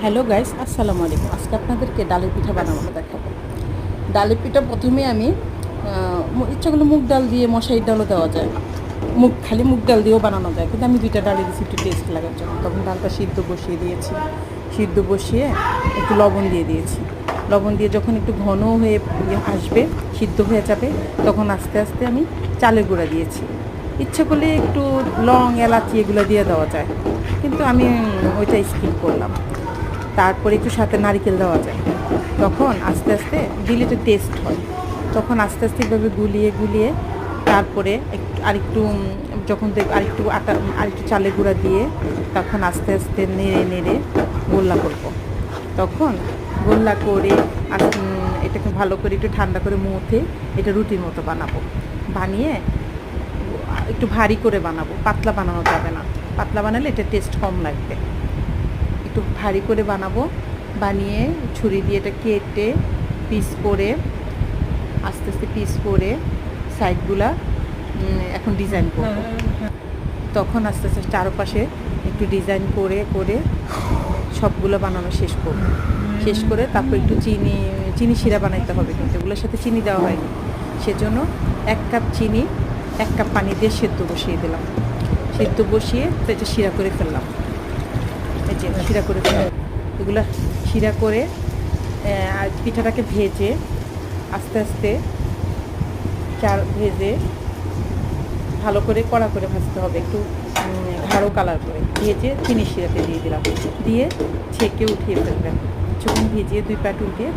Hello guys, আসসালামু আলাইকুম। আজকে আপনাদেরকে ডালের পিঠা বানানো দেখাবো। ডালের পিঠা প্রথমে আমি ইচ্ছা করলে মুগ ডাল দিয়ে, মশারির ডালও দেওয়া যায়, খালি মুগ ডাল দিয়েও বানানো যায়, কিন্তু আমি দুইটা ডালে দিয়েছি একটু টেস্ট লাগার জন্য। তখন ডালটা সিদ্ধ বসিয়ে দিয়েছি, সিদ্ধ বসিয়ে একটু লবণ দিয়ে দিয়েছি। লবণ দিয়ে যখন একটু ঘন হয়ে আসবে, সিদ্ধ হয়ে যাবে, তখন আস্তে আস্তে আমি চালের গুঁড়া দিয়েছি। ইচ্ছে করলে একটু লং, এলাচি এগুলো দিয়ে দেওয়া যায়, কিন্তু আমি ওইটা স্কিপ করলাম। তারপরে একটু সাথে নারকেল দেওয়া যায়। তখন আস্তে আস্তে দিলে তো টেস্ট হয়। তখন আস্তে আস্তে এভাবে গুলিয়ে গুলিয়ে তারপরে আরেকটু যখন আরেকটু আটা, আরেকটু চালের গুঁড়া দিয়ে তখন আস্তে আস্তে নেড়ে নেড়ে গোল্লা করব। তখন গোল্লা করে এটাকে ভালো করে একটু ঠান্ডা করে মুথে এটা রুটির মতো বানাবো। বানিয়ে একটু ভারী করে বানাবো, পাতলা বানানো যাবে না। পাতলা বানালে এটা টেস্ট কম লাগবে। একটু ভারী করে বানাবো। বানিয়ে ছুরি দিয়ে এটা কেটে পিস করে, আস্তে আস্তে পিস করে সাইডগুলা এখন ডিজাইন করবো। তখন আস্তে আস্তে চারপাশে একটু ডিজাইন করে করে সবগুলো বানানো শেষ করব। শেষ করে তারপর একটু চিনি শিরা বানাইতে হবে, কিন্তু এগুলোর সাথে চিনি দেওয়া হয়নি। সেজন্য 1 কাপ চিনি 1 কাপ পানি দিয়ে সেদ্ধ বসিয়ে দিলাম। সেদ্ধ বসিয়ে তো এটা শিরা করে ফেললাম। এই যে শিরা করে ফেললাম। এগুলো শিরা করে আর পিঠাটাকে ভেজে আস্তে আস্তে ভেজে ভালো করে কড়া করে ভাজতে হবে, একটু গাঢ় কালার করে ভেজে চিনি শিরাতে দিয়ে দিলাম। দিয়ে ছেঁকে উঠিয়ে ফেলবেন। কিছুক্ষণ ভিজিয়ে 2 পাট উল্টিয়ে